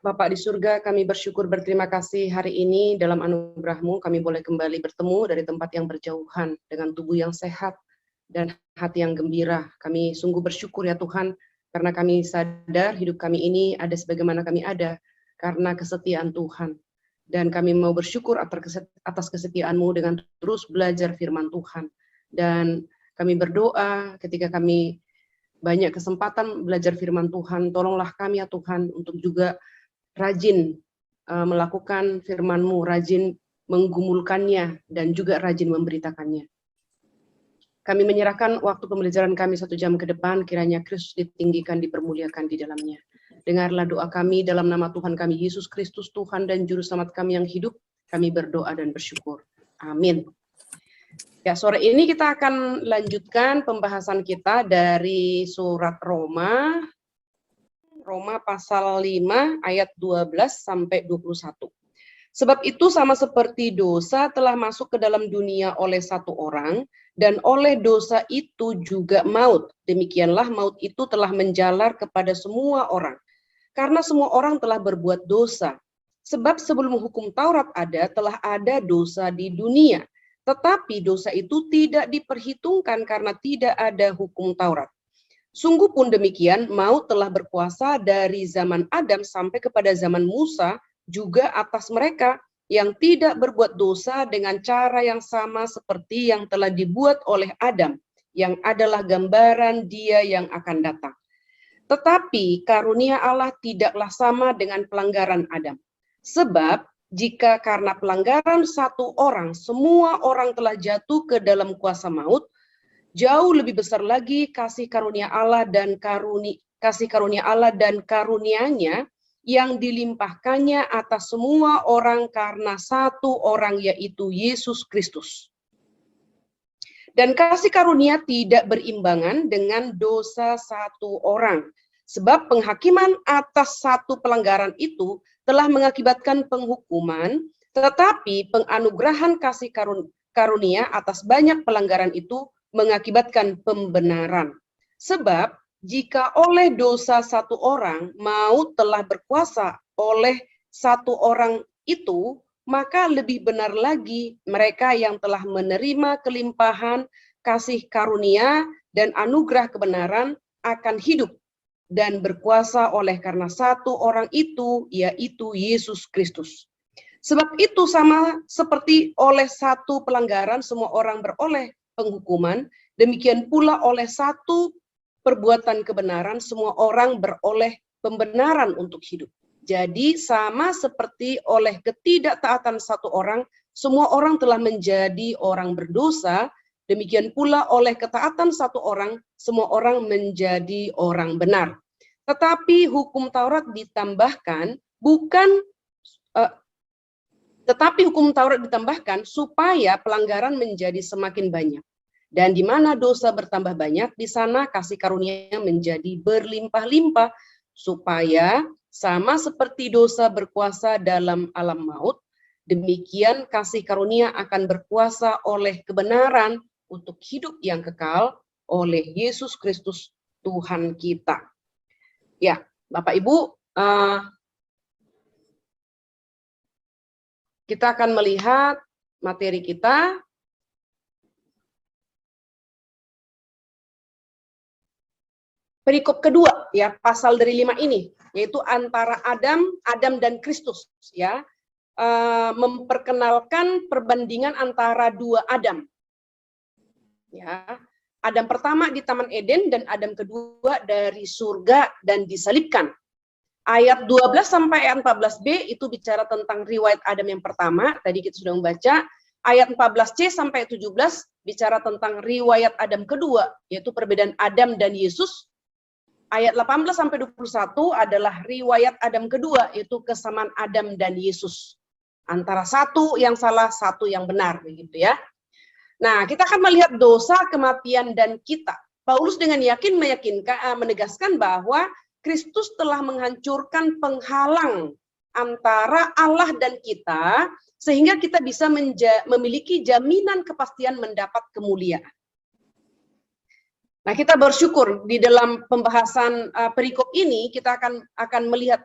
Bapa di surga, kami bersyukur berterima kasih hari ini dalam anugerah-Mu kami boleh kembali bertemu dari tempat yang berjauhan dengan tubuh yang sehat dan hati yang gembira. Kami sungguh bersyukur ya Tuhan, karena kami sadar hidup kami ini ada sebagaimana kami ada karena kesetiaan Tuhan. Dan kami mau bersyukur atas kesetiaan-Mu dengan terus belajar firman Tuhan. Dan kami berdoa ketika kami banyak kesempatan belajar firman Tuhan, tolonglah kami ya Tuhan untuk juga rajin melakukan firman-Mu, rajin menggumulkannya, dan juga rajin memberitakannya. Kami menyerahkan waktu pembelajaran kami 1 jam ke depan, kiranya Kristus ditinggikan, dipermuliakan di dalamnya. Dengarlah doa kami dalam nama Tuhan kami, Yesus Kristus, Tuhan dan Juru Selamat kami yang hidup, kami berdoa dan bersyukur. Amin. Ya, sore ini kita akan lanjutkan pembahasan kita dari surat Roma pasal 5 ayat 12 sampai 21. Sebab itu sama seperti dosa telah masuk ke dalam dunia oleh satu orang, dan oleh dosa itu juga maut. Demikianlah maut itu telah menjalar kepada semua orang. Karena semua orang telah berbuat dosa. Sebab sebelum hukum Taurat ada, telah ada dosa di dunia. Tetapi dosa itu tidak diperhitungkan karena tidak ada hukum Taurat. Sungguh pun demikian, maut telah berkuasa dari zaman Adam sampai kepada zaman Musa, juga atas mereka yang tidak berbuat dosa dengan cara yang sama seperti yang telah dibuat oleh Adam, yang adalah gambaran Dia yang akan datang. Tetapi karunia Allah tidaklah sama dengan pelanggaran Adam. Sebab jika karena pelanggaran satu orang, semua orang telah jatuh ke dalam kuasa maut, jauh lebih besar lagi kasih karunia Allah dan karunia-Nya yang dilimpahkannya atas semua orang karena satu orang, yaitu Yesus Kristus. Dan kasih karunia tidak berimbangan dengan dosa satu orang, sebab penghakiman atas satu pelanggaran itu telah mengakibatkan penghukuman, tetapi penganugerahan kasih karunia atas banyak pelanggaran itu mengakibatkan pembenaran. Sebab jika oleh dosa satu orang maut telah berkuasa oleh satu orang itu, maka lebih benar lagi mereka yang telah menerima kelimpahan kasih karunia dan anugerah kebenaran akan hidup dan berkuasa oleh karena satu orang itu, yaitu Yesus Kristus. Sebab itu sama seperti oleh satu pelanggaran semua orang beroleh penghukuman, demikian pula oleh satu perbuatan kebenaran semua orang beroleh pembenaran untuk hidup. Jadi sama seperti oleh ketidaktaatan satu orang, semua orang telah menjadi orang berdosa, demikian pula oleh ketaatan satu orang, semua orang menjadi orang benar. Tetapi hukum Taurat ditambahkan supaya pelanggaran menjadi semakin banyak. Dan di mana dosa bertambah banyak, di sana kasih karunia menjadi berlimpah-limpah, supaya sama seperti dosa berkuasa dalam alam maut, demikian kasih karunia akan berkuasa oleh kebenaran untuk hidup yang kekal oleh Yesus Kristus Tuhan kita. Ya, Bapak Ibu, kita akan melihat materi kita. Perikop kedua, ya, pasal dari 5 ini, yaitu antara Adam dan Kristus, ya, memperkenalkan perbandingan antara dua Adam. Ya, Adam pertama di Taman Eden dan Adam kedua dari surga dan disalibkan. Ayat 12 sampai ayat 14b itu bicara tentang riwayat Adam yang pertama, tadi kita sudah membaca. Ayat 14c sampai 17 bicara tentang riwayat Adam kedua, yaitu perbedaan Adam dan Yesus. Ayat 18 sampai 21 adalah riwayat Adam kedua, yaitu kesamaan Adam dan Yesus. Antara satu yang salah, satu yang benar, begitu ya. Nah, kita akan melihat dosa, kematian, dan kita. Paulus dengan yakin menegaskan bahwa Kristus telah menghancurkan penghalang antara Allah dan kita, sehingga kita bisa memiliki jaminan kepastian mendapat kemuliaan. Nah, kita bersyukur di dalam pembahasan perikop ini kita akan melihat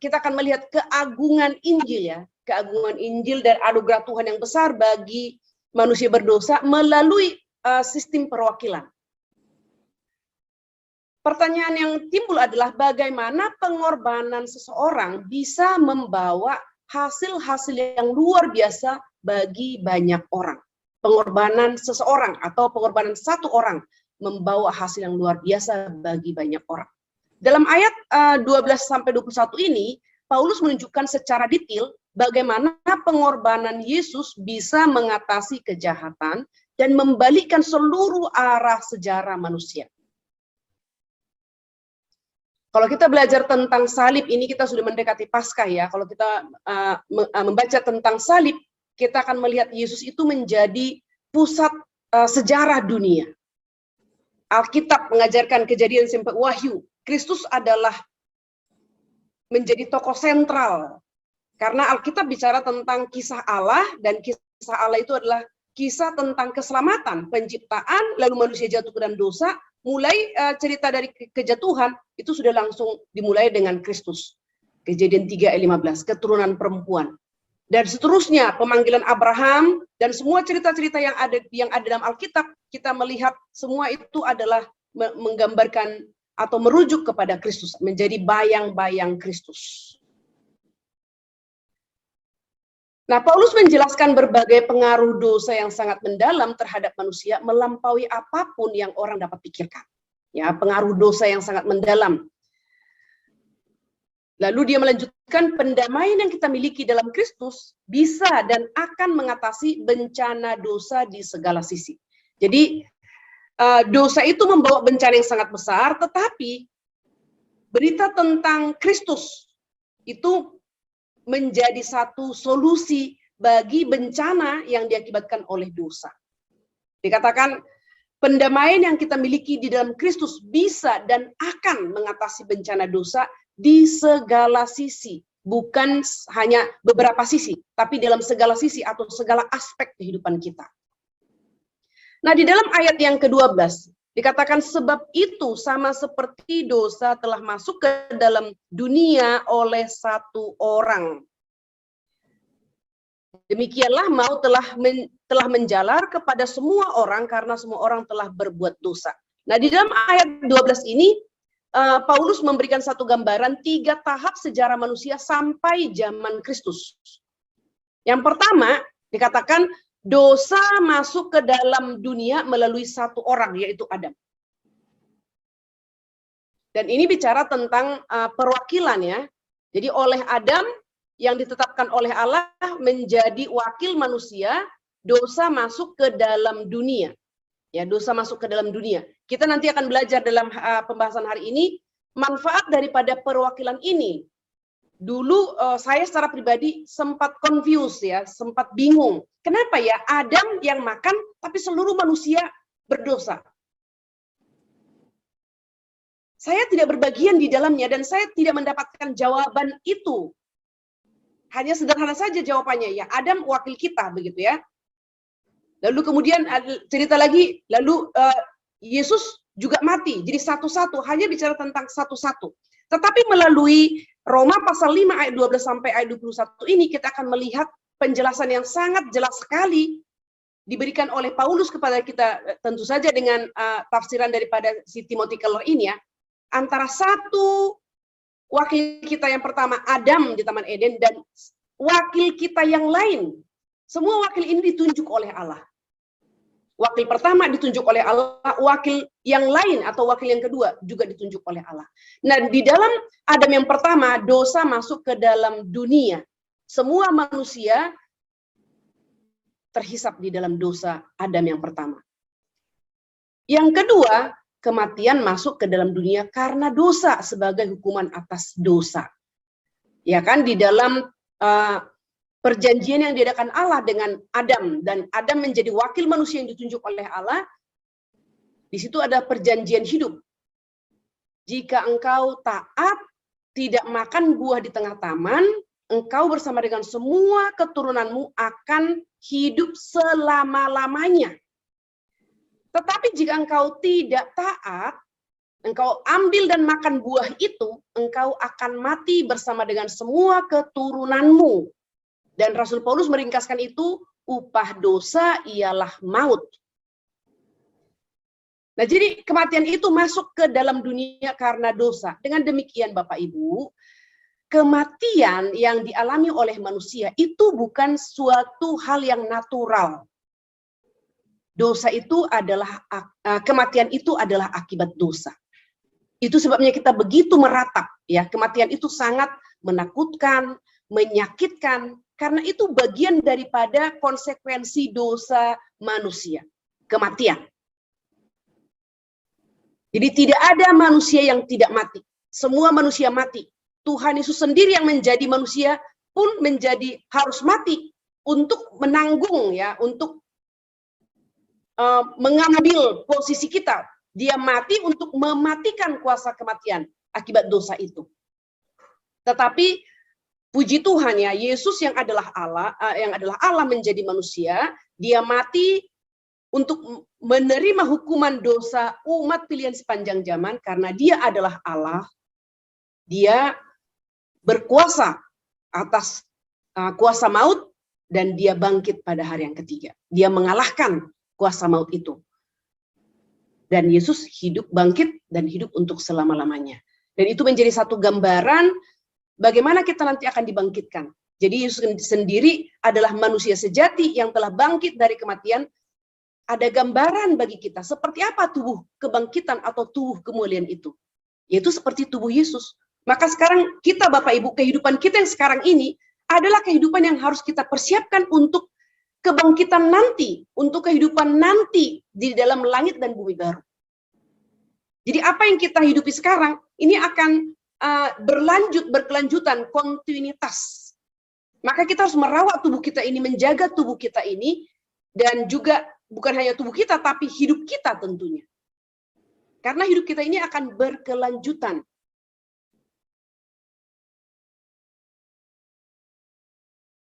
kita akan melihat keagungan Injil ya, keagungan Injil dan anugerah Tuhan yang besar bagi manusia berdosa melalui sistem perwakilan. Pertanyaan yang timbul adalah bagaimana pengorbanan seseorang bisa membawa hasil-hasil yang luar biasa bagi banyak orang. Pengorbanan seseorang atau pengorbanan satu orang membawa hasil yang luar biasa bagi banyak orang. Dalam ayat 12-21 ini, Paulus menunjukkan secara detail bagaimana pengorbanan Yesus bisa mengatasi kejahatan dan membalikkan seluruh arah sejarah manusia. Kalau kita belajar tentang salib ini, kita sudah mendekati Paskah ya. Kalau kita membaca tentang salib, kita akan melihat Yesus itu menjadi pusat sejarah dunia. Alkitab mengajarkan Kejadian sampai Wahyu, Kristus adalah menjadi tokoh sentral. Karena Alkitab bicara tentang kisah Allah, dan kisah Allah itu adalah kisah tentang keselamatan, penciptaan, lalu manusia jatuh ke dalam dosa. Mulai cerita dari kejatuhan itu sudah langsung dimulai dengan Kristus. Kejadian 3 ayat 15, keturunan perempuan. Dan seterusnya pemanggilan Abraham dan semua cerita-cerita yang ada dalam Alkitab, kita melihat semua itu adalah menggambarkan atau merujuk kepada Kristus, menjadi bayang-bayang Kristus. Nah, Paulus menjelaskan berbagai pengaruh dosa yang sangat mendalam terhadap manusia melampaui apapun yang orang dapat pikirkan. Ya, pengaruh dosa yang sangat mendalam. Lalu dia melanjutkan pendamaian yang kita miliki dalam Kristus bisa dan akan mengatasi bencana dosa di segala sisi. Jadi dosa itu membawa bencana yang sangat besar, tetapi berita tentang Kristus itu menjadi satu solusi bagi bencana yang diakibatkan oleh dosa. Dikatakan pendamaian yang kita miliki di dalam Kristus bisa dan akan mengatasi bencana dosa di segala sisi, bukan hanya beberapa sisi, tapi dalam segala sisi atau segala aspek kehidupan kita. Nah, di dalam ayat yang ke-12 dikatakan sebab itu sama seperti dosa telah masuk ke dalam dunia oleh satu orang. Demikianlah maut telah menjalar kepada semua orang karena semua orang telah berbuat dosa. Nah, di dalam ayat 12 ini Paulus memberikan satu gambaran 3 tahap sejarah manusia sampai zaman Kristus. Yang pertama dikatakan dosa masuk ke dalam dunia melalui satu orang, yaitu Adam. Dan ini bicara tentang perwakilan ya. Jadi oleh Adam yang ditetapkan oleh Allah menjadi wakil manusia, dosa masuk ke dalam dunia. Ya, dosa masuk ke dalam dunia. Kita nanti akan belajar dalam pembahasan hari ini manfaat daripada perwakilan ini. Dulu saya secara pribadi sempat confused ya, sempat bingung. Kenapa ya Adam yang makan tapi seluruh manusia berdosa? Saya tidak berbagian di dalamnya dan saya tidak mendapatkan jawaban itu. Hanya sederhana saja jawabannya, ya Adam wakil kita begitu ya. Lalu kemudian cerita lagi, lalu Yesus juga mati. Jadi satu-satu, hanya bicara tentang satu-satu. Tetapi melalui Roma pasal 5 ayat 12 sampai ayat 21 ini kita akan melihat penjelasan yang sangat jelas sekali diberikan oleh Paulus kepada kita, tentu saja dengan tafsiran daripada si Timothy Keller ini ya, antara satu wakil kita yang pertama Adam di Taman Eden dan wakil kita yang lain. Semua wakil ini ditunjuk oleh Allah. Wakil pertama ditunjuk oleh Allah, wakil yang lain atau wakil yang kedua juga ditunjuk oleh Allah. Nah, di dalam Adam yang pertama, dosa masuk ke dalam dunia. Semua manusia terhisap di dalam dosa Adam yang pertama. Yang kedua, kematian masuk ke dalam dunia karena dosa sebagai hukuman atas dosa. Ya kan, di dalam perjanjian yang diadakan Allah dengan Adam, dan Adam menjadi wakil manusia yang ditunjuk oleh Allah, di situ ada perjanjian hidup. Jika engkau taat, tidak makan buah di tengah taman, engkau bersama dengan semua keturunanmu akan hidup selama-lamanya. Tetapi jika engkau tidak taat, engkau ambil dan makan buah itu, engkau akan mati bersama dengan semua keturunanmu. Dan Rasul Paulus meringkaskan itu, upah dosa ialah maut. Nah, jadi kematian itu masuk ke dalam dunia karena dosa. Dengan demikian, Bapak Ibu, kematian yang dialami oleh manusia itu bukan suatu hal yang natural. Dosa itu adalah, kematian itu adalah akibat dosa. Itu sebabnya kita begitu meratap, ya. Kematian itu sangat menakutkan, menyakitkan, karena itu bagian daripada konsekuensi dosa manusia. Kematian. Jadi tidak ada manusia yang tidak mati. Semua manusia mati. Tuhan Yesus sendiri yang menjadi manusia pun harus mati untuk menanggung, ya, untuk mengambil posisi kita. Dia mati untuk mematikan kuasa kematian akibat dosa itu. Tetapi puji Tuhan, ya, Yesus yang adalah Allah menjadi manusia, dia mati untuk menerima hukuman dosa umat pilihan sepanjang zaman, karena dia adalah Allah. Dia berkuasa atas kuasa maut, dan dia bangkit pada hari yang ketiga. Dia mengalahkan kuasa maut itu. Dan Yesus hidup, bangkit, dan hidup untuk selama-lamanya. Dan itu menjadi satu gambaran bagaimana kita nanti akan dibangkitkan. Jadi Yesus sendiri adalah manusia sejati yang telah bangkit dari kematian. Ada gambaran bagi kita seperti apa tubuh kebangkitan atau tubuh kemuliaan itu. Yaitu seperti tubuh Yesus. Maka sekarang kita, Bapak Ibu, kehidupan kita yang sekarang ini adalah kehidupan yang harus kita persiapkan untuk kebangkitan nanti, untuk kehidupan nanti di dalam langit dan bumi baru. Jadi apa yang kita hidupi sekarang, ini akan berkelanjutan, kontinuitas. Maka kita harus merawat tubuh kita ini, menjaga tubuh kita ini, dan juga bukan hanya tubuh kita, tapi hidup kita tentunya. Karena hidup kita ini akan berkelanjutan.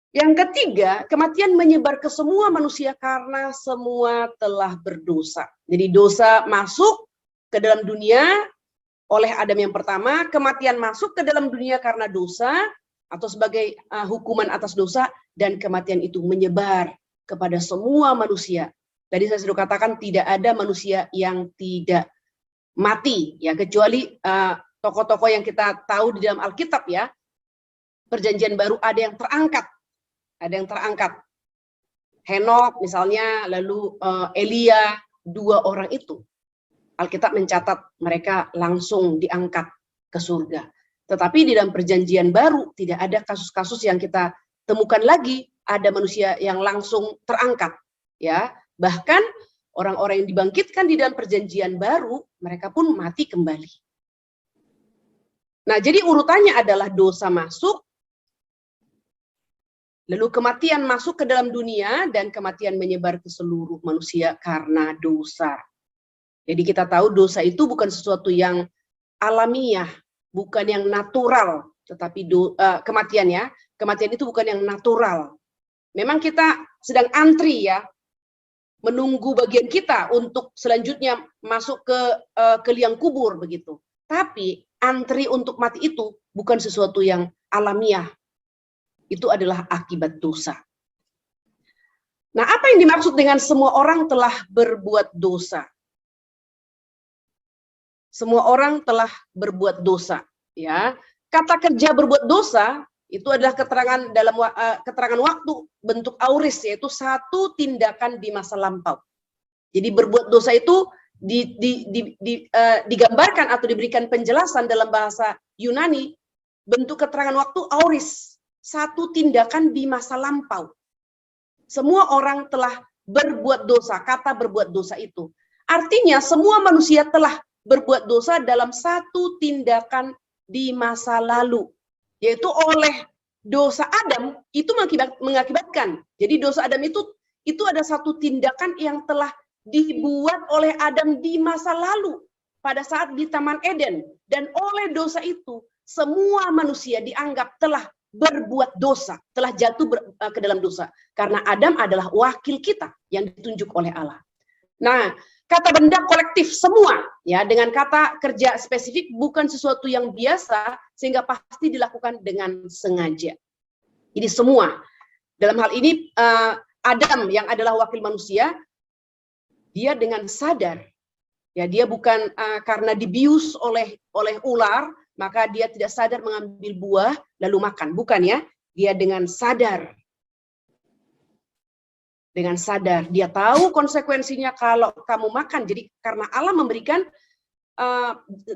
Yang ketiga, kematian menyebar ke semua manusia karena semua telah berdosa. Jadi dosa masuk ke dalam dunia oleh Adam yang pertama, kematian masuk ke dalam dunia karena dosa, atau sebagai hukuman atas dosa, dan kematian itu menyebar kepada semua manusia. Tadi saya sudah katakan tidak ada manusia yang tidak mati, ya, kecuali tokoh-tokoh yang kita tahu di dalam Alkitab, ya. Perjanjian Baru ada yang terangkat. Henok misalnya, lalu Elia, 2 orang itu. Alkitab mencatat mereka langsung diangkat ke surga. Tetapi di dalam Perjanjian Baru tidak ada kasus-kasus yang kita temukan lagi ada manusia yang langsung terangkat, ya. Bahkan orang-orang yang dibangkitkan di dalam Perjanjian Baru, mereka pun mati kembali. Nah, jadi urutannya adalah dosa masuk, lalu kematian masuk ke dalam dunia, dan kematian menyebar ke seluruh manusia karena dosa. Jadi kita tahu dosa itu bukan sesuatu yang alamiah, bukan yang natural, tetapi kematian itu bukan yang natural. Memang kita sedang antri, ya, menunggu bagian kita untuk selanjutnya masuk ke liang kubur begitu. Tapi antri untuk mati itu bukan sesuatu yang alamiah. Itu adalah akibat dosa. Nah, apa yang dimaksud dengan semua orang telah berbuat dosa? Semua orang telah berbuat dosa, ya. Kata kerja berbuat dosa itu adalah keterangan dalam keterangan waktu bentuk auris, yaitu satu tindakan di masa lampau. Jadi berbuat dosa itu digambarkan atau diberikan penjelasan dalam bahasa Yunani, bentuk keterangan waktu auris, satu tindakan di masa lampau. Semua orang telah berbuat dosa. Kata berbuat dosa itu artinya semua manusia telah berbuat dosa dalam satu tindakan di masa lalu, yaitu oleh dosa Adam itu mengakibatkan. Jadi dosa Adam itu ada satu tindakan yang telah dibuat oleh Adam di masa lalu pada saat di Taman Eden, dan oleh dosa itu semua manusia dianggap telah berbuat dosa, telah jatuh ke dalam dosa, karena Adam adalah wakil kita yang ditunjuk oleh Allah. Nah, kata benda kolektif semua, ya, dengan kata kerja spesifik, bukan sesuatu yang biasa sehingga pasti dilakukan dengan sengaja. Jadi semua. Dalam hal ini Adam yang adalah wakil manusia, dia dengan sadar, ya, dia bukan karena dibius oleh ular, maka dia tidak sadar mengambil buah lalu makan, bukan, ya. Dia dengan sadar. Dengan sadar, dia tahu konsekuensinya kalau kamu makan. Jadi karena Allah memberikan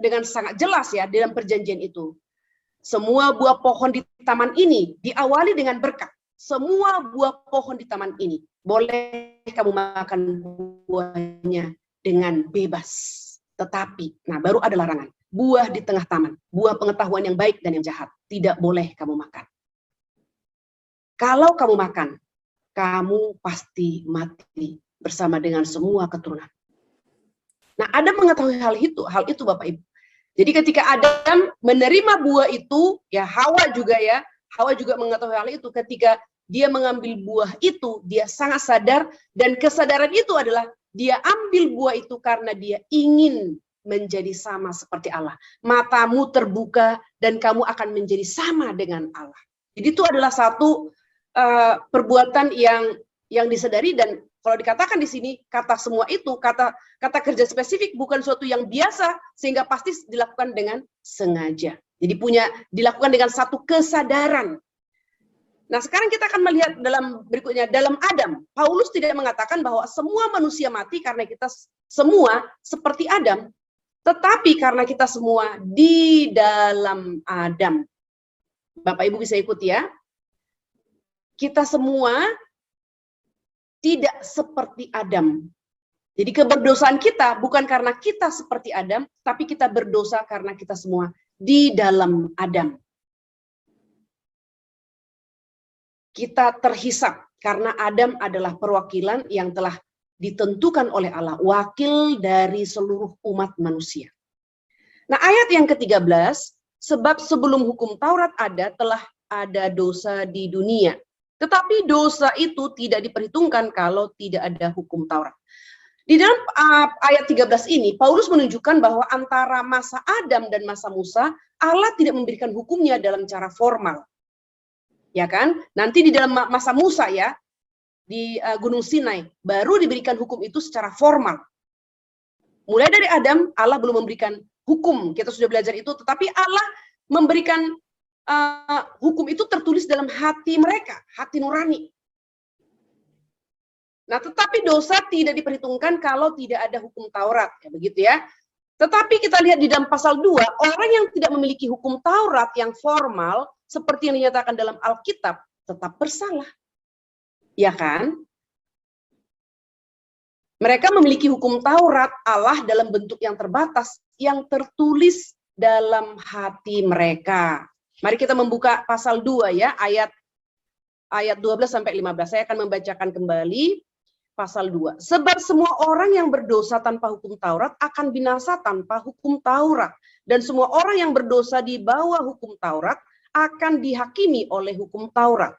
dengan sangat jelas, ya, dalam perjanjian itu. Semua buah pohon di taman ini diawali dengan berkat. Semua buah pohon di taman ini boleh kamu makan buahnya dengan bebas. Tetapi, nah, baru ada larangan. Buah di tengah taman, buah pengetahuan yang baik dan yang jahat, tidak boleh kamu makan. Kalau kamu makan, kamu pasti mati bersama dengan semua keturunan. Nah, Adam mengetahui hal itu Bapak Ibu. Jadi ketika Adam menerima buah itu, ya, Hawa juga mengetahui hal itu. Ketika dia mengambil buah itu, dia sangat sadar, dan kesadaran itu adalah dia ambil buah itu karena dia ingin menjadi sama seperti Allah. Matamu terbuka dan kamu akan menjadi sama dengan Allah. Jadi itu adalah satu perbuatan yang disadari, dan kalau dikatakan di sini kata semua itu, kata kerja spesifik, bukan suatu yang biasa sehingga pasti dilakukan dengan sengaja. Jadi dilakukan dengan satu kesadaran. Nah, sekarang kita akan melihat berikutnya dalam Adam. Paulus tidak mengatakan bahwa semua manusia mati karena kita semua seperti Adam, tetapi karena kita semua di dalam Adam. Bapak Ibu bisa ikuti, ya. Kita semua tidak seperti Adam. Jadi keberdosaan kita bukan karena kita seperti Adam, tapi kita berdosa karena kita semua di dalam Adam. Kita terhisap karena Adam adalah perwakilan yang telah ditentukan oleh Allah, wakil dari seluruh umat manusia. Nah, ayat yang ke-13, sebab sebelum hukum Taurat ada, telah ada dosa di dunia. Tetapi dosa itu tidak diperhitungkan kalau tidak ada hukum Taurat. Di dalam ayat 13 ini, Paulus menunjukkan bahwa antara masa Adam dan masa Musa, Allah tidak memberikan hukumnya dalam cara formal. Ya kan? Nanti di dalam masa Musa, ya, di Gunung Sinai, baru diberikan hukum itu secara formal. Mulai dari Adam, Allah belum memberikan hukum, kita sudah belajar itu, tetapi Allah memberikan hukum itu tertulis dalam hati mereka, hati nurani. Nah, tetapi dosa tidak diperhitungkan kalau tidak ada hukum Taurat, ya, begitu, ya. Tetapi kita lihat di dalam pasal 2, orang yang tidak memiliki hukum Taurat yang formal, seperti yang dinyatakan dalam Alkitab, tetap bersalah. Ya kan? Mereka memiliki hukum Taurat Allah dalam bentuk yang terbatas, yang tertulis dalam hati mereka. Mari kita membuka pasal 2, ya, ayat 12 sampai 15. Saya akan membacakan kembali pasal 2. Sebab semua orang yang berdosa tanpa hukum Taurat akan binasa tanpa hukum Taurat, dan semua orang yang berdosa di bawah hukum Taurat akan dihakimi oleh hukum Taurat.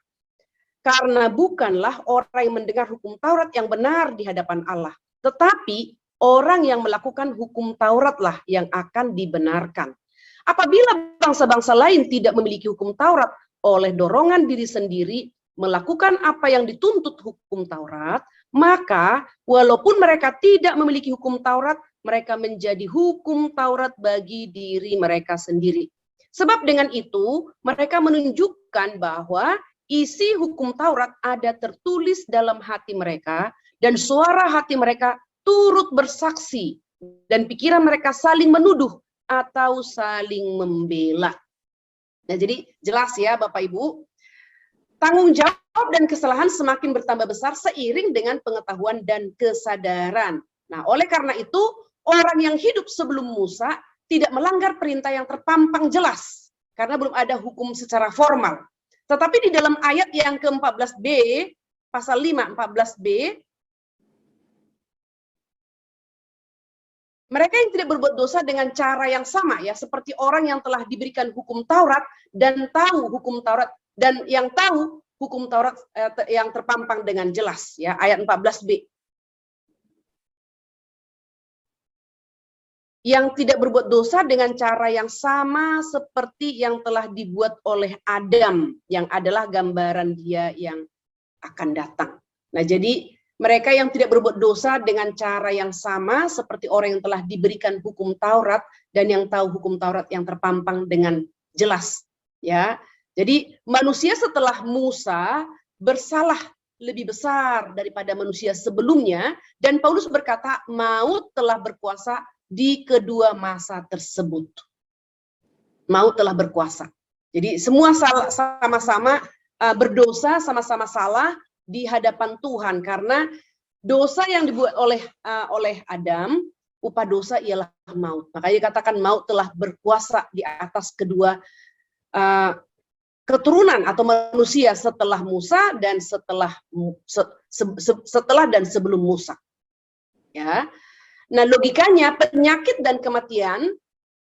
Karena bukanlah orang yang mendengar hukum Taurat yang benar di hadapan Allah, tetapi orang yang melakukan hukum Tauratlah yang akan dibenarkan. Apabila bangsa-bangsa lain tidak memiliki hukum Taurat, oleh dorongan diri sendiri melakukan apa yang dituntut hukum Taurat, maka walaupun mereka tidak memiliki hukum Taurat, mereka menjadi hukum Taurat bagi diri mereka sendiri. Sebab dengan itu, mereka menunjukkan bahwa isi hukum Taurat ada tertulis dalam hati mereka, dan suara hati mereka turut bersaksi, dan pikiran mereka saling menuduh atau saling membela. Nah, jadi jelas, ya, Bapak Ibu, tanggung jawab dan kesalahan semakin bertambah besar seiring dengan pengetahuan dan kesadaran. Nah, oleh karena itu, orang yang hidup sebelum Musa tidak melanggar perintah yang terpampang jelas, karena belum ada hukum secara formal. Tetapi di dalam ayat yang ke-14b, pasal 5, 14b, mereka yang tidak berbuat dosa dengan cara yang sama, ya, seperti orang yang telah diberikan hukum Taurat dan tahu hukum Taurat, dan yang tahu hukum Taurat yang terpampang dengan jelas, ya, ayat 14b. yang tidak berbuat dosa dengan cara yang sama seperti yang telah dibuat oleh Adam, yang adalah gambaran Dia yang akan datang. Nah, jadi mereka yang tidak berbuat dosa dengan cara yang sama seperti orang yang telah diberikan hukum Taurat dan yang tahu hukum Taurat yang terpampang dengan jelas, ya. Jadi manusia setelah Musa bersalah lebih besar daripada manusia sebelumnya, dan Paulus berkata maut telah berkuasa di kedua masa tersebut. Maut telah berkuasa. Jadi semua sama-sama berdosa, sama-sama salah di hadapan Tuhan, karena dosa yang dibuat oleh Adam, upah dosa ialah maut. Makanya katakan maut telah berkuasa di atas kedua keturunan atau manusia setelah Musa dan setelah dan sebelum Musa. Ya. Nah, logikanya penyakit dan kematian,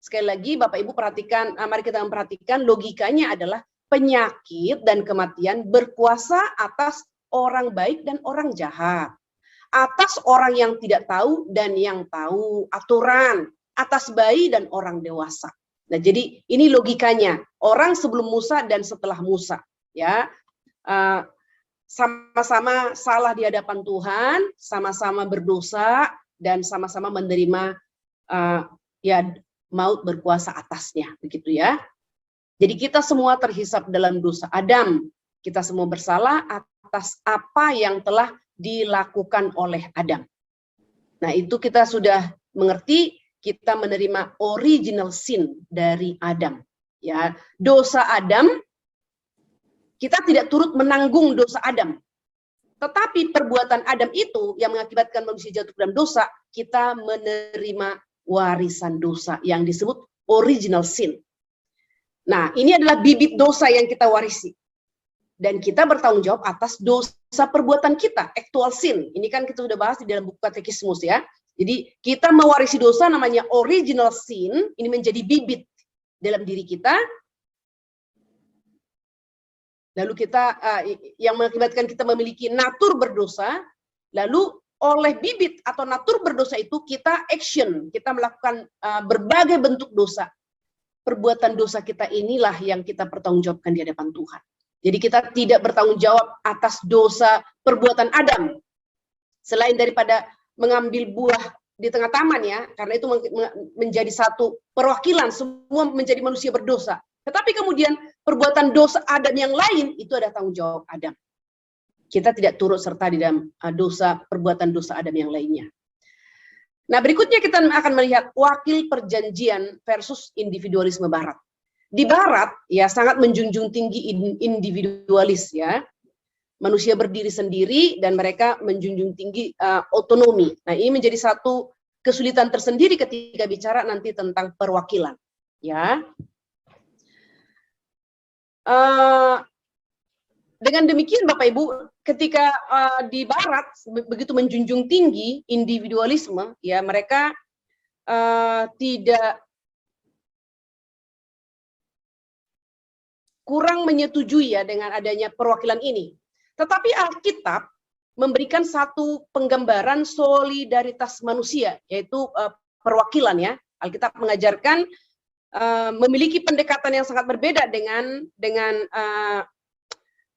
sekali lagi Bapak Ibu perhatikan, mari kita memperhatikan logikanya adalah penyakit dan kematian berkuasa atas orang baik dan orang jahat, atas orang yang tidak tahu dan yang tahu aturan, atas bayi dan orang dewasa. Nah, jadi ini logikanya orang sebelum Musa dan setelah Musa, ya, sama-sama salah di hadapan Tuhan, sama-sama berdosa dan sama-sama menerima ya maut berkuasa atasnya, begitu ya. Jadi kita semua terhisap dalam dosa Adam. Kita semua bersalah atas apa yang telah dilakukan oleh Adam. Nah, itu kita sudah mengerti, kita menerima original sin dari Adam. Ya, dosa Adam, kita tidak turut menanggung dosa Adam. Tetapi perbuatan Adam itu yang mengakibatkan manusia jatuh dalam dosa, kita menerima warisan dosa yang disebut original sin. Nah, ini adalah bibit dosa yang kita warisi. Dan kita bertanggung jawab atas dosa perbuatan kita, actual sin. Ini kan kita sudah bahas di dalam buku Katekismus ya. Jadi kita mewarisi dosa namanya original sin, ini menjadi bibit dalam diri kita. Lalu kita yang mengakibatkan kita memiliki natur berdosa, lalu oleh bibit atau natur berdosa itu kita action, kita melakukan berbagai bentuk dosa. Perbuatan dosa kita inilah yang kita pertanggungjawabkan di hadapan Tuhan. Jadi kita tidak bertanggung jawab atas dosa perbuatan Adam, selain daripada mengambil buah di tengah taman ya, karena itu menjadi satu perwakilan semua menjadi manusia berdosa. Tetapi kemudian perbuatan dosa Adam yang lain itu ada tanggung jawab Adam. Kita tidak turut serta di dalam perbuatan dosa Adam yang lainnya. Nah, berikutnya kita akan melihat wakil perjanjian versus individualisme Barat. Di Barat ya sangat menjunjung tinggi individualis ya. Manusia berdiri sendiri dan mereka menjunjung tinggi otonomi. Nah, ini menjadi satu kesulitan tersendiri ketika bicara nanti tentang perwakilan ya. Dengan demikian Bapak Ibu, ketika di Barat begitu menjunjung tinggi individualisme, ya mereka tidak kurang menyetujui ya dengan adanya perwakilan ini. Tetapi Alkitab memberikan satu penggambaran solidaritas manusia, yaitu perwakilan ya. Alkitab mengajarkan memiliki pendekatan yang sangat berbeda dengan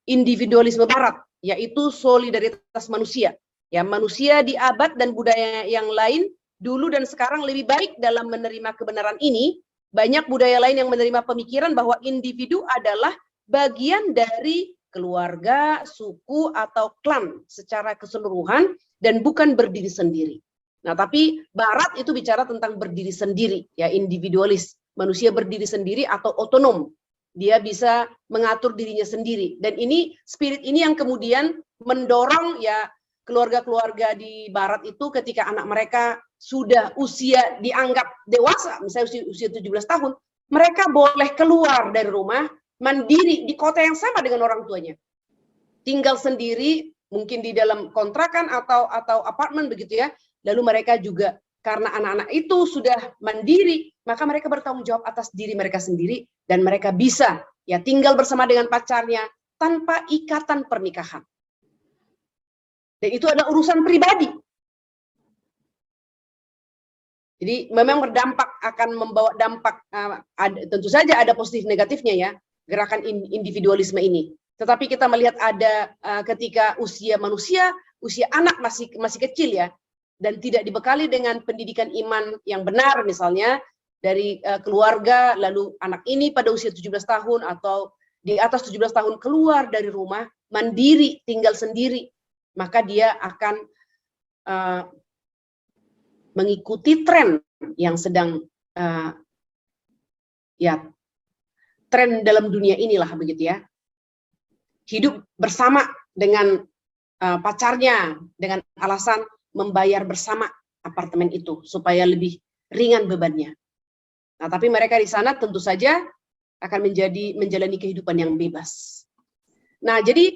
individualisme Barat, yaitu solidaritas manusia. Ya, manusia di abad dan budaya yang lain dulu dan sekarang lebih baik dalam menerima kebenaran ini. Banyak budaya lain yang menerima pemikiran bahwa individu adalah bagian dari keluarga, suku, atau klan secara keseluruhan dan bukan berdiri sendiri. Nah, tapi Barat itu bicara tentang berdiri sendiri, ya individualis. Manusia berdiri sendiri atau otonom. Dia bisa mengatur dirinya sendiri. Dan ini spirit ini yang kemudian mendorong ya keluarga-keluarga di Barat itu ketika anak mereka sudah usia dianggap dewasa, misalnya usia 17 tahun, mereka boleh keluar dari rumah, mandiri di kota yang sama dengan orang tuanya. Tinggal sendiri, mungkin di dalam kontrakan atau apartemen begitu ya. Lalu mereka juga karena anak-anak itu sudah mandiri, maka mereka bertanggung jawab atas diri mereka sendiri dan mereka bisa ya tinggal bersama dengan pacarnya tanpa ikatan pernikahan. Dan itu adalah urusan pribadi. Jadi memang berdampak, akan membawa dampak, tentu saja ada positif negatifnya ya, gerakan individualisme ini. Tetapi kita melihat ada ketika usia manusia, usia anak masih kecil ya, dan tidak dibekali dengan pendidikan iman yang benar misalnya dari keluarga, lalu anak ini pada usia 17 tahun atau di atas 17 tahun keluar dari rumah, mandiri, tinggal sendiri, maka dia akan mengikuti tren yang sedang ya tren dalam dunia inilah begitu ya. Hidup bersama dengan pacarnya dengan alasan membayar bersama apartemen itu supaya lebih ringan bebannya. Nah, tapi mereka di sana tentu saja akan menjalani kehidupan yang bebas. Nah, jadi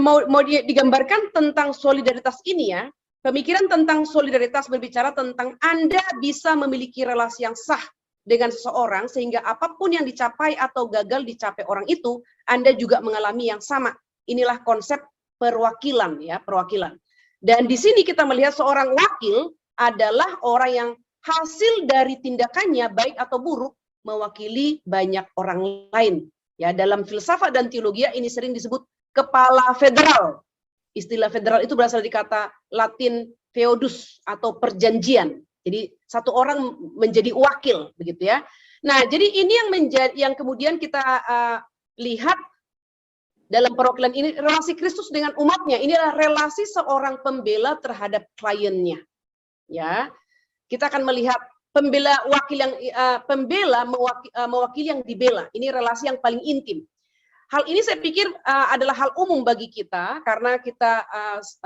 mau digambarkan tentang solidaritas ini ya. Pemikiran tentang solidaritas berbicara tentang Anda bisa memiliki relasi yang sah dengan seseorang sehingga apapun yang dicapai atau gagal dicapai orang itu, Anda juga mengalami yang sama. Inilah konsep perwakilan ya, perwakilan. Dan di sini kita melihat seorang wakil adalah orang yang hasil dari tindakannya baik atau buruk mewakili banyak orang lain. Ya, dalam filsafat dan teologi ini sering disebut kepala federal. Istilah federal itu berasal dari kata Latin feodus atau perjanjian. Jadi satu orang menjadi wakil begitu ya. Nah, jadi ini yang kemudian kita lihat dalam perwakilan ini, relasi Kristus dengan umatnya. Ini adalah relasi seorang pembela terhadap kliennya. Ya, kita akan melihat pembela mewakili yang dibela. Ini relasi yang paling intim. Hal ini saya pikir adalah hal umum bagi kita karena kita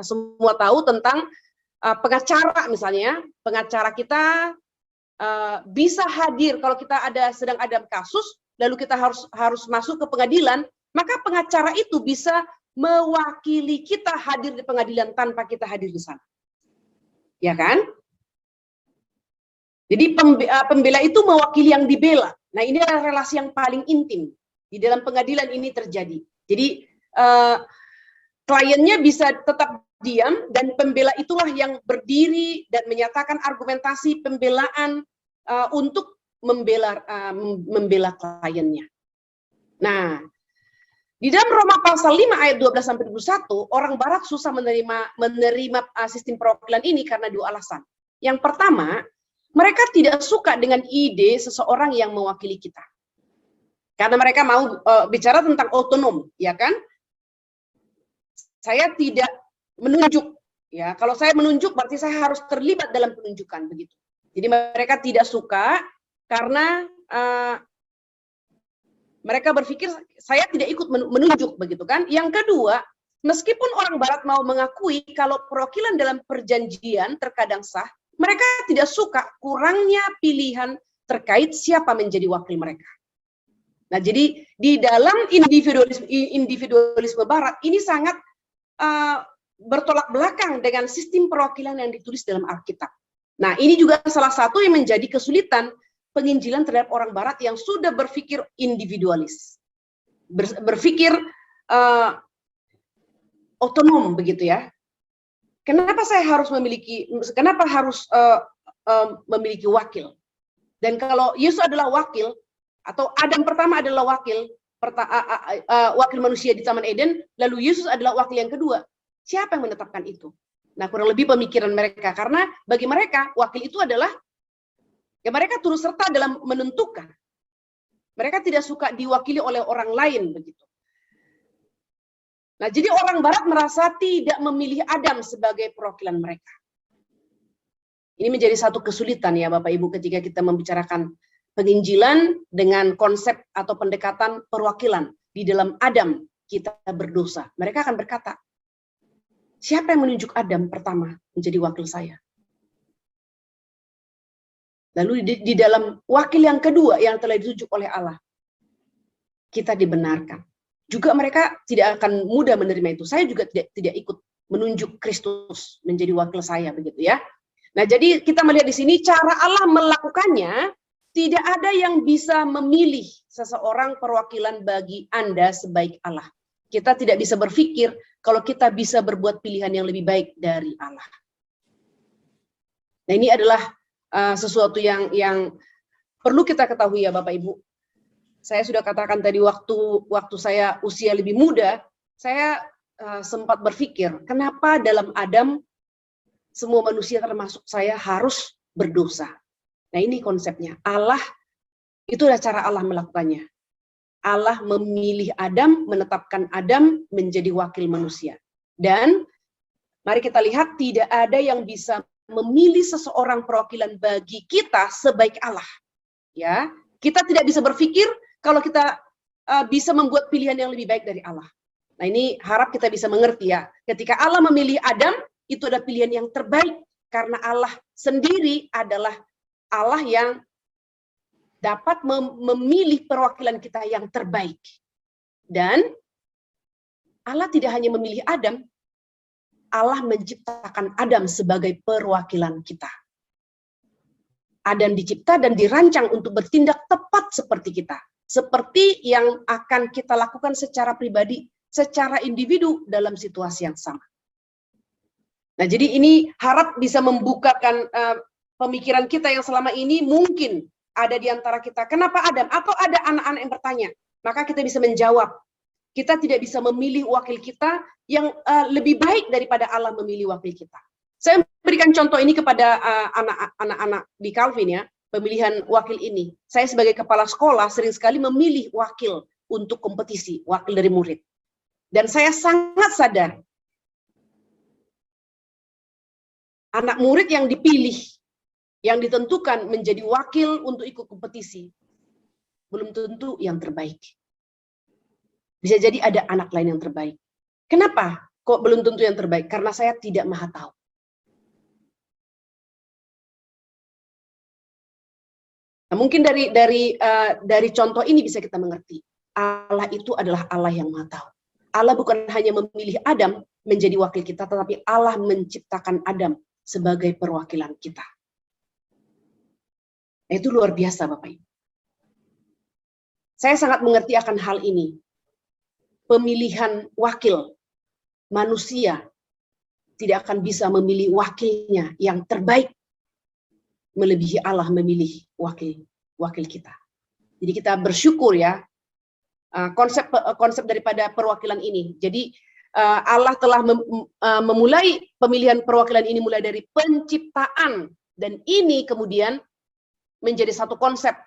semua tahu tentang pengacara misalnya. Pengacara kita bisa hadir kalau kita sedang ada kasus, lalu kita harus masuk ke pengadilan, maka pengacara itu bisa mewakili kita hadir di pengadilan tanpa kita hadir di sana. Ya kan? Jadi pembela itu mewakili yang dibela. Nah, ini adalah relasi yang paling intim. Di dalam pengadilan ini terjadi. Jadi kliennya bisa tetap diam dan pembela itulah yang berdiri dan menyatakan argumentasi pembelaan untuk membela kliennya. Nah, di dalam Roma pasal 5 ayat 12-21, orang barat susah menerima sistem perwakilan ini karena dua alasan. Yang pertama, mereka tidak suka dengan ide seseorang yang mewakili kita. Karena mereka mau bicara tentang otonom, ya kan? Saya tidak menunjuk, ya. Kalau saya menunjuk berarti saya harus terlibat dalam penunjukan begitu. Jadi mereka tidak suka karena mereka berpikir saya tidak ikut menunjuk begitu kan? Yang kedua, meskipun orang Barat mau mengakui kalau perwakilan dalam perjanjian terkadang sah, mereka tidak suka kurangnya pilihan terkait siapa menjadi wakil mereka. Nah, jadi di dalam individualisme Barat ini sangat bertolak belakang dengan sistem perwakilan yang ditulis dalam Alkitab. Nah, ini juga salah satu yang menjadi kesulitan penginjilan terhadap orang Barat yang sudah berpikir individualis, berpikir otonom begitu ya. Kenapa saya harus memiliki wakil? Dan kalau Yesus adalah wakil, atau Adam pertama adalah wakil manusia di Taman Eden, lalu Yesus adalah wakil yang kedua. Siapa yang menetapkan itu? Nah, kurang lebih pemikiran mereka, karena bagi mereka wakil itu adalah ya mereka turut serta dalam menentukan. Mereka tidak suka diwakili oleh orang lain begitu. Nah, jadi orang Barat merasa tidak memilih Adam sebagai perwakilan mereka. Ini menjadi satu kesulitan ya Bapak Ibu ketika kita membicarakan penginjilan dengan konsep atau pendekatan perwakilan. Di dalam Adam kita berdosa. Mereka akan berkata, siapa yang menunjuk Adam pertama menjadi wakil saya? Lalu di dalam wakil yang kedua yang telah ditunjuk oleh Allah, kita dibenarkan. Juga mereka tidak akan mudah menerima itu. Saya juga tidak ikut menunjuk Kristus menjadi wakil saya begitu ya. Nah, jadi kita melihat di sini cara Allah melakukannya. Tidak ada yang bisa memilih seseorang perwakilan bagi Anda sebaik Allah. Kita tidak bisa berpikir kalau kita bisa berbuat pilihan yang lebih baik dari Allah. Nah, ini adalah sesuatu yang perlu kita ketahui ya Bapak Ibu. Saya sudah katakan tadi waktu saya usia lebih muda, saya sempat berpikir, kenapa dalam Adam semua manusia termasuk saya harus berdosa. Nah ini konsepnya. Allah, itu adalah cara Allah melakukannya. Allah memilih Adam, menetapkan Adam menjadi wakil manusia. Dan mari kita lihat, tidak ada yang bisa memilih seseorang perwakilan bagi kita sebaik Allah. Ya, kita tidak bisa berpikir kalau kita bisa membuat pilihan yang lebih baik dari Allah. Nah ini harap kita bisa mengerti ya. Ketika Allah memilih Adam, itu adalah pilihan yang terbaik. Karena Allah sendiri adalah Allah yang dapat memilih perwakilan kita yang terbaik. Dan Allah tidak hanya memilih Adam, Allah menciptakan Adam sebagai perwakilan kita. Adam dicipta dan dirancang untuk bertindak tepat seperti kita. Seperti yang akan kita lakukan secara pribadi, secara individu dalam situasi yang sama. Nah, jadi ini harap bisa membukakan pemikiran kita yang selama ini mungkin ada di antara kita. Kenapa Adam? Atau ada anak-anak yang bertanya. Maka kita bisa menjawab. Kita tidak bisa memilih wakil kita yang lebih baik daripada Allah memilih wakil kita. Saya berikan contoh ini kepada anak-anak di Calvin ya, pemilihan wakil ini. Saya sebagai kepala sekolah sering sekali memilih wakil untuk kompetisi, wakil dari murid. Dan saya sangat sadar, anak murid yang dipilih, yang ditentukan menjadi wakil untuk ikut kompetisi, belum tentu yang terbaik. Bisa jadi ada anak lain yang terbaik. Kenapa kok belum tentu yang terbaik? Karena saya tidak maha tahu. Nah, mungkin dari contoh ini bisa kita mengerti. Allah itu adalah Allah yang maha tahu. Allah bukan hanya memilih Adam menjadi wakil kita, tetapi Allah menciptakan Adam sebagai perwakilan kita. Nah, itu luar biasa Bapak Ibu. Saya sangat mengerti akan hal ini. Pemilihan wakil manusia tidak akan bisa memilih wakilnya yang terbaik melebihi Allah memilih wakil kita. Jadi kita bersyukur ya, konsep daripada perwakilan ini. Jadi Allah telah memulai pemilihan perwakilan ini mulai dari penciptaan, dan ini kemudian menjadi satu konsep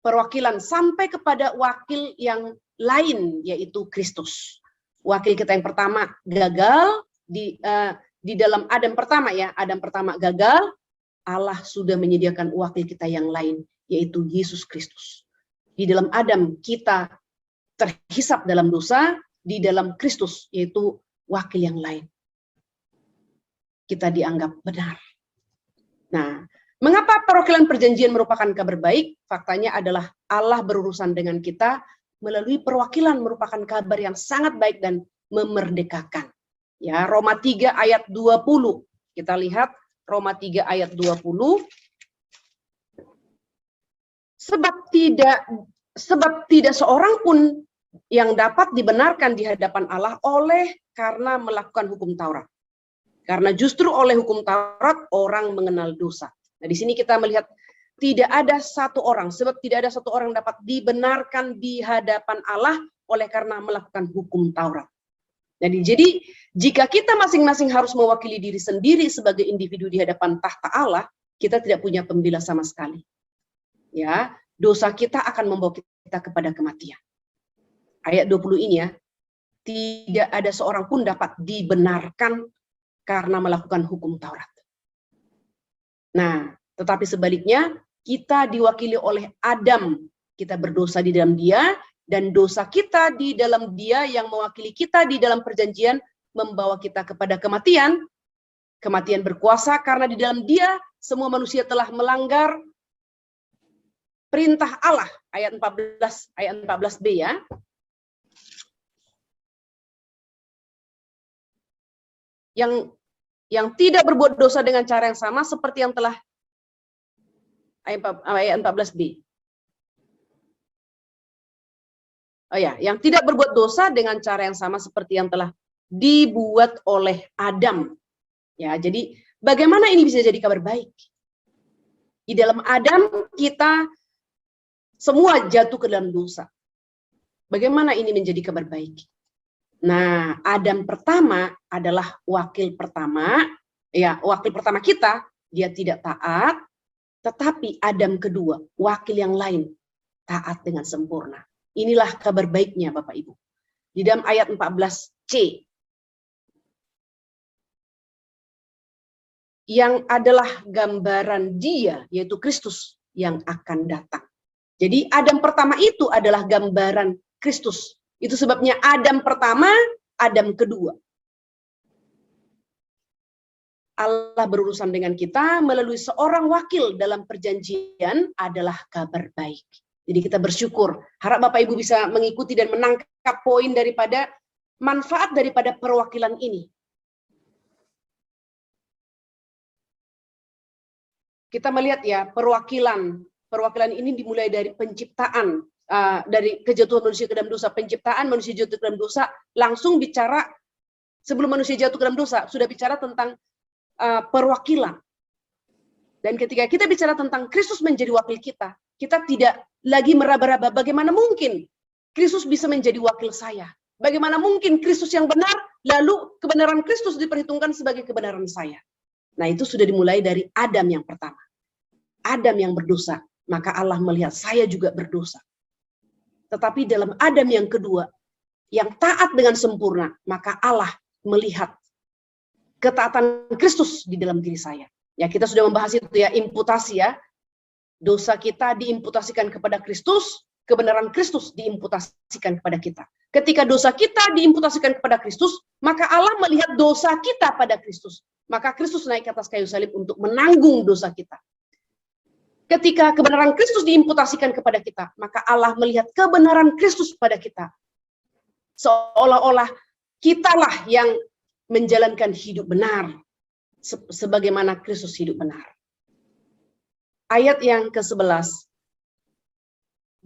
perwakilan sampai kepada wakil yang lain, yaitu Kristus. Wakil kita yang pertama gagal di dalam Adam pertama ya, Adam pertama gagal, Allah sudah menyediakan wakil kita yang lain, yaitu Yesus Kristus. Di dalam Adam kita terhisap dalam dosa, di dalam Kristus yaitu wakil yang lain. Kita dianggap benar. Nah, mengapa perwakilan perjanjian merupakan kabar baik? Faktanya adalah Allah berurusan dengan kita melalui perwakilan merupakan kabar yang sangat baik dan memerdekakan. Ya, Roma 3 ayat 20. Kita lihat Roma 3 ayat 20. Sebab tidak seorang pun yang dapat dibenarkan di hadapan Allah karena melakukan hukum Taurat. Karena justru oleh hukum Taurat orang mengenal dosa. Nah, di sini kita melihat tidak ada satu orang, sebab tidak ada satu orang dapat dibenarkan di hadapan Allah oleh karena melakukan hukum Taurat. Jadi jika kita masing-masing harus mewakili diri sendiri sebagai individu di hadapan tahta Allah, kita tidak punya pembela sama sekali. Ya, dosa kita akan membawa kita kepada kematian. Ayat 20 ini ya, tidak ada seorang pun dapat dibenarkan karena melakukan hukum Taurat. Nah, tetapi sebaliknya, kita diwakili oleh Adam. Kita berdosa di dalam dia, dan dosa kita di dalam dia yang mewakili kita di dalam perjanjian membawa kita kepada kematian. Kematian berkuasa karena di dalam dia semua manusia telah melanggar perintah Allah. Ayat 14b ya. Yang tidak berbuat dosa dengan cara yang sama seperti yang telah ayat 14b. Oh ya, yang tidak berbuat dosa dengan cara yang sama seperti yang telah dibuat oleh Adam. Ya, jadi bagaimana ini bisa jadi kabar baik? Di dalam Adam kita semua jatuh ke dalam dosa. Bagaimana ini menjadi kabar baik? Nah, Adam pertama adalah wakil pertama, ya, wakil pertama kita, dia tidak taat, tetapi Adam kedua, wakil yang lain, taat dengan sempurna. Inilah kabar baiknya Bapak Ibu. Di dalam ayat 14c, yang adalah gambaran dia, yaitu Kristus yang akan datang. Jadi Adam pertama itu adalah gambaran Kristus. Itu sebabnya Adam pertama, Adam kedua. Allah berurusan dengan kita melalui seorang wakil dalam perjanjian adalah kabar baik. Jadi kita bersyukur. Harap Bapak Ibu bisa mengikuti dan menangkap poin daripada manfaat daripada perwakilan ini. Kita melihat ya, perwakilan ini dimulai dari penciptaan, dari kejatuhan manusia ke dalam dosa, penciptaan manusia jatuh ke dalam dosa, langsung bicara sebelum manusia jatuh ke dalam dosa, sudah bicara tentang perwakilan. Dan ketika kita bicara tentang Kristus menjadi wakil kita, kita tidak lagi meraba-raba bagaimana mungkin Kristus bisa menjadi wakil saya. Bagaimana mungkin Kristus yang benar, lalu kebenaran Kristus diperhitungkan sebagai kebenaran saya. Nah, itu sudah dimulai dari Adam yang pertama. Adam yang berdosa, maka Allah melihat saya juga berdosa. Tetapi dalam Adam yang kedua, yang taat dengan sempurna, maka Allah melihat ketaatan Kristus di dalam diri saya. Ya, kita sudah membahas itu ya, imputasi ya. Dosa kita diimputasikan kepada Kristus, kebenaran Kristus diimputasikan kepada kita. Ketika dosa kita diimputasikan kepada Kristus, maka Allah melihat dosa kita pada Kristus. Maka Kristus naik ke atas kayu salib untuk menanggung dosa kita. Ketika kebenaran Kristus diimputasikan kepada kita, maka Allah melihat kebenaran Kristus pada kita. Seolah-olah kitalah yang menjalankan hidup benar, sebagaimana Kristus hidup benar. Ayat yang ke-11.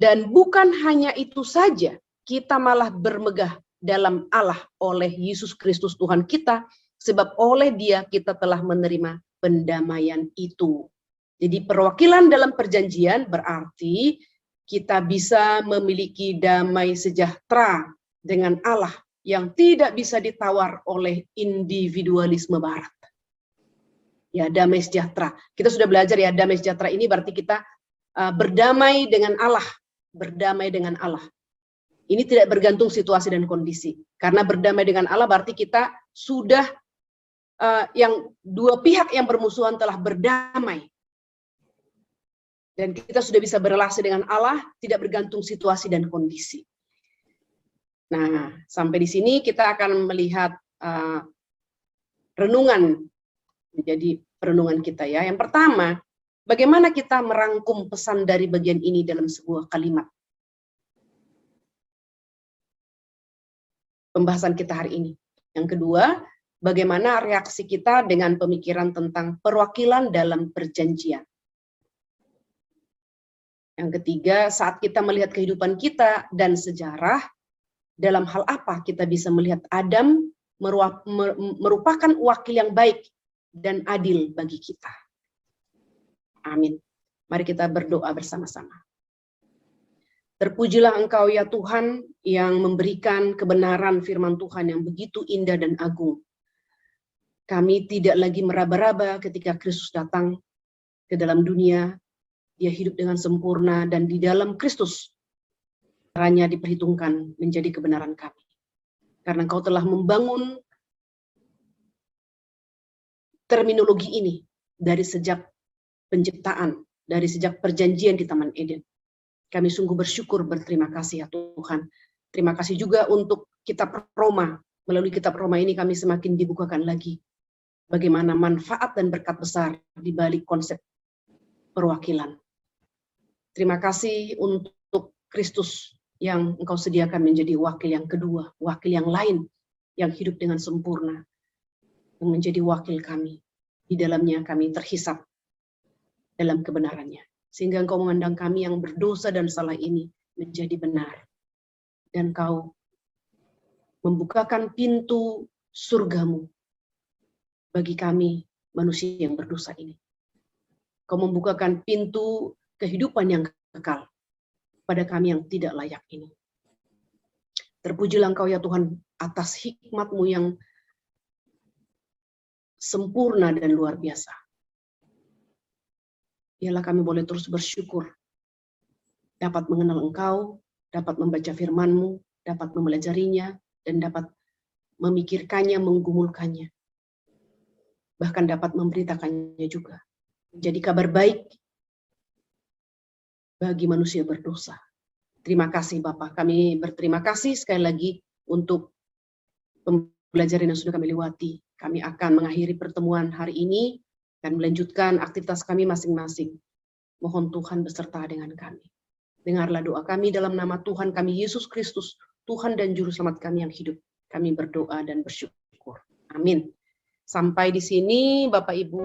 Dan bukan hanya itu saja, kita malah bermegah dalam Allah oleh Yesus Kristus Tuhan kita, sebab oleh Dia kita telah menerima pendamaian itu. Jadi perwakilan dalam perjanjian berarti kita bisa memiliki damai sejahtera dengan Allah yang tidak bisa ditawar oleh individualisme barat. Ya, damai sejahtera. Kita sudah belajar ya, damai sejahtera ini berarti kita berdamai dengan Allah, berdamai dengan Allah. Ini tidak bergantung situasi dan kondisi. Karena berdamai dengan Allah berarti kita sudah yang dua pihak yang bermusuhan telah berdamai. Dan kita sudah bisa berelasi dengan Allah, tidak bergantung situasi dan kondisi. Nah, sampai di sini kita akan melihat renungan, menjadi renungan kita ya. Yang pertama, bagaimana kita merangkum pesan dari bagian ini dalam sebuah kalimat. Pembahasan kita hari ini. Yang kedua, bagaimana reaksi kita dengan pemikiran tentang perwakilan dalam perjanjian. Yang ketiga, saat kita melihat kehidupan kita dan sejarah, dalam hal apa kita bisa melihat Adam merupakan wakil yang baik dan adil bagi kita. Amin. Mari kita berdoa bersama-sama. Terpujilah Engkau ya Tuhan yang memberikan kebenaran firman Tuhan yang begitu indah dan agung. Kami tidak lagi meraba-raba ketika Kristus datang ke dalam dunia. Dia hidup dengan sempurna dan di dalam Kristus caranya diperhitungkan menjadi kebenaran kami. Karena Engkau telah membangun terminologi ini dari sejak penciptaan, dari sejak perjanjian di Taman Eden. Kami sungguh bersyukur, berterima kasih ya Tuhan. Terima kasih juga untuk kitab Roma. Melalui kitab Roma ini kami semakin dibukakan lagi bagaimana manfaat dan berkat besar di balik konsep perwakilan. Terima kasih untuk Kristus yang Engkau sediakan menjadi wakil yang kedua, wakil yang lain yang hidup dengan sempurna, yang menjadi wakil kami. Di dalamnya kami terhisap dalam kebenarannya. Sehingga Engkau memandang kami yang berdosa dan salah ini menjadi benar. Dan Engkau membukakan pintu surgamu bagi kami manusia yang berdosa ini. Kau membukakan pintu kehidupan yang kekal pada kami yang tidak layak ini. Terpujilah Engkau ya Tuhan atas hikmat-Mu yang sempurna dan luar biasa. Biarlah kami boleh terus bersyukur, dapat mengenal Engkau, dapat membaca firman-Mu, dapat mempelajarinya, dan dapat memikirkannya, menggumulkannya. Bahkan dapat memberitakannya juga. Jadi kabar baik bagi manusia berdosa. Terima kasih Bapak. Kami berterima kasih sekali lagi untuk pembelajaran yang sudah kami lewati. Kami akan mengakhiri pertemuan hari ini dan melanjutkan aktivitas kami masing-masing. Mohon Tuhan beserta dengan kami. Dengarlah doa kami dalam nama Tuhan kami Yesus Kristus, Tuhan dan Juru Selamat kami yang hidup. Kami berdoa dan bersyukur. Amin. Sampai di sini Bapak Ibu.